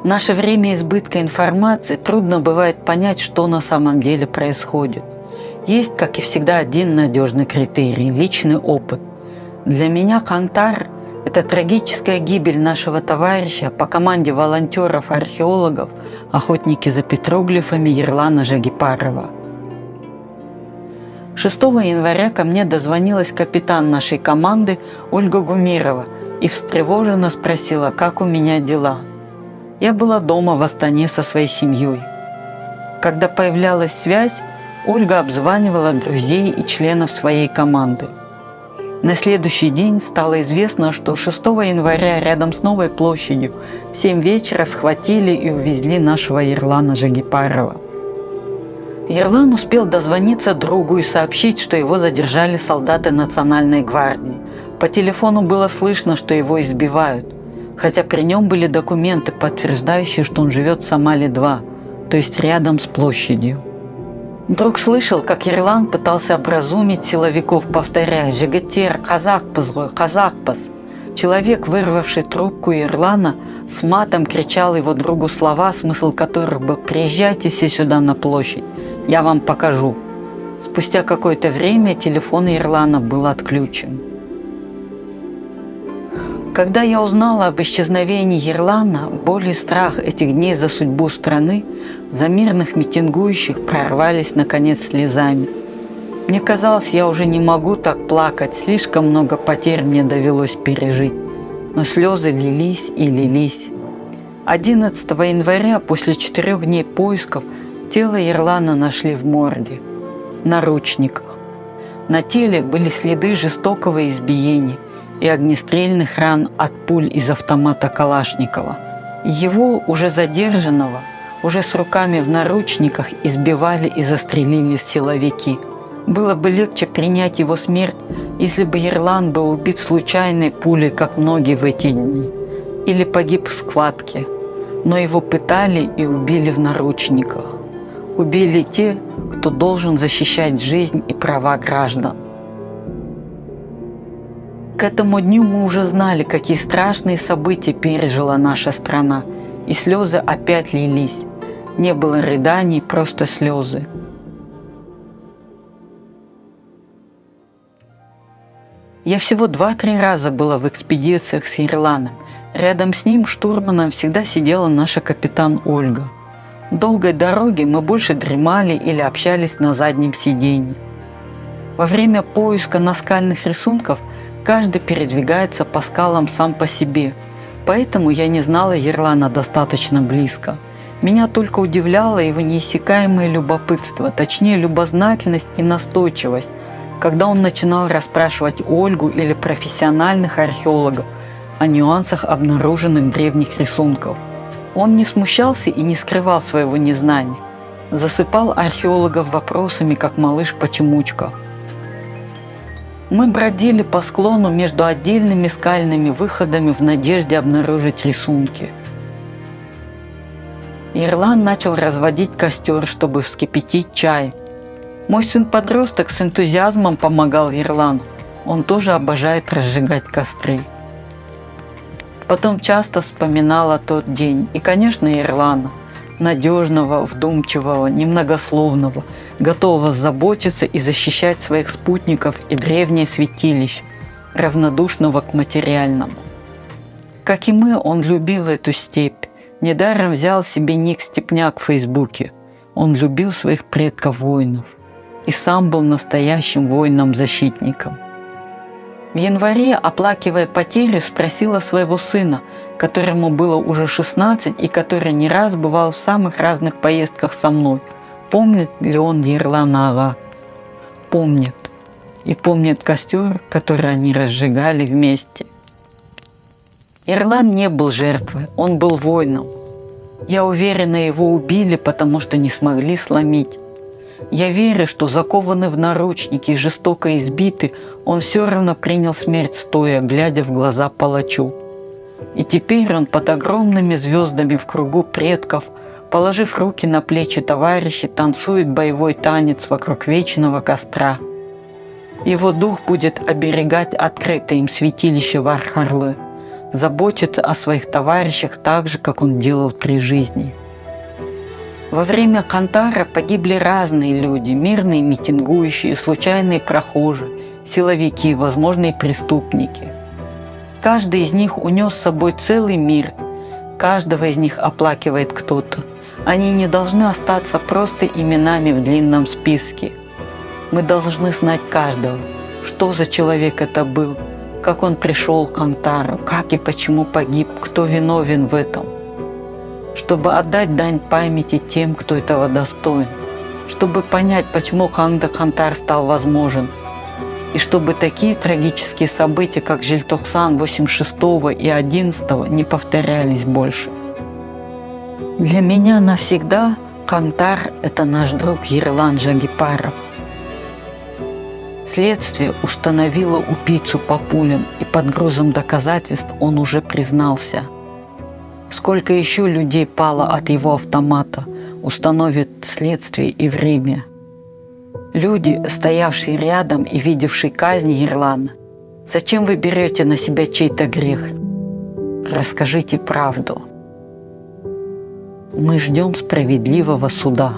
В наше время избытка информации трудно бывает понять, что на самом деле происходит. Есть, как и всегда, один надежный критерий – личный опыт. Для меня Кантар – это трагическая гибель нашего товарища по команде волонтеров-археологов, охотники за петроглифами Ерлана Жагипарова. 6 января ко мне дозвонилась капитан нашей команды Ольга Гумирова и встревоженно спросила, как у меня дела. Я была дома в Астане со своей семьей. Когда появлялась связь, Ольга обзванивала друзей и членов своей команды. На следующий день стало известно, что 6 января рядом с Новой площадью в 7 вечера схватили и увезли нашего Ерлана Жагипарова. Ерлан успел дозвониться другу и сообщить, что его задержали солдаты Национальной гвардии. По телефону было слышно, что его избивают, хотя при нем были документы, подтверждающие, что он живет в Самале-2, то есть рядом с площадью. Друг слышал, как Ерлан пытался образумить силовиков, повторяя «Жигатер, казакпас, казакпас». Человек, вырвавший трубку Ерлана, с матом кричал его другу слова, смысл которых был «Приезжайте все сюда на площадь, я вам покажу». Спустя какое-то время телефон Ерлана был отключен. Когда я узнала об исчезновении Ерлана, боль и страх этих дней за судьбу страны, за мирных митингующих прорвались наконец слезами. Мне казалось, я уже не могу так плакать, слишком много потерь мне довелось пережить. Но слезы лились и лились. 11 января, после 4 дней поисков, тело Ерлана нашли в морге, в наручниках. На теле были следы жестокого избиения и огнестрельных ран от пуль из автомата Калашникова. Его, уже задержанного, уже с руками в наручниках избивали и застрелили силовики. Было бы легче принять его смерть, если бы Ерлан был убит случайной пулей, как многие в эти дни, или погиб в схватке. Но его пытали и убили в наручниках. Убили те, кто должен защищать жизнь и права граждан. К этому дню мы уже знали, какие страшные события пережила наша страна, и слезы опять лились. Не было рыданий, просто слезы. Я всего 2-3 раза была в экспедициях с Ерланом. Рядом с ним штурманом всегда сидела наша капитан Ольга. В долгой дороге мы больше дремали или общались на заднем сиденье. Во время поиска наскальных рисунков каждый передвигается по скалам сам по себе, поэтому я не знала Ерлана достаточно близко. Меня только удивляло его неиссякаемое любопытство, точнее любознательность и настойчивость, когда он начинал расспрашивать Ольгу или профессиональных археологов о нюансах обнаруженных древних рисунков. Он не смущался и не скрывал своего незнания, засыпал археологов вопросами, как малыш-почемучка. Мы бродили по склону между отдельными скальными выходами в надежде обнаружить рисунки. Ерлан начал разводить костер, чтобы вскипятить чай. Мой сын-подросток с энтузиазмом помогал Ерлану. Он тоже обожает разжигать костры. Потом часто вспоминала тот день. И, конечно, Ерлана, надежного, вдумчивого, немногословного, готового заботиться и защищать своих спутников и древнее святилище, равнодушного к материальному. Как и мы, он любил эту степь. Недаром взял себе ник «Степняк» в Фейсбуке. Он любил своих предков-воинов. И сам был настоящим воином-защитником. В январе, оплакивая потери, спросила своего сына, которому было уже 16 и который не раз бывал в самых разных поездках со мной, помнит ли он Ерлана Ага. Помнит. И помнит костер, который они разжигали вместе. Ерлан не был жертвой, он был воином. Я уверена, его убили, потому что не смогли сломить. Я верю, что закованный в наручники и жестоко избитый, он все равно принял смерть стоя, глядя в глаза палачу. И теперь он под огромными звездами в кругу предков, положив руки на плечи товарищей, танцует боевой танец вокруг вечного костра. Его дух будет оберегать открытое им святилище Вархарлы. заботится о своих товарищах так же, как он делал при жизни. Во время Кантара погибли разные люди: мирные митингующие, случайные прохожие, силовики, возможные преступники. Каждый из них унес с собой целый мир, каждого из них оплакивает кто-то. Они не должны остаться просто именами в длинном списке. Мы должны знать каждого, что за человек это был, как он пришел к Кантару, как и почему погиб, кто виновен в этом. Чтобы отдать дань памяти тем, кто этого достоин, чтобы понять, почему Кантар стал возможен, и чтобы такие трагические события, как Желтоқсан 86 и 11, не повторялись больше. Для меня навсегда Кантар – это наш друг Ерлан Жагипаров. Следствие установило убийцу по пулям, и под грузом доказательств он уже признался. Сколько еще людей пало от его автомата, установит следствие и время. Люди, стоявшие рядом и видевшие казнь Ерлана, зачем вы берете на себя чей-то грех? Расскажите правду. Мы ждем справедливого суда.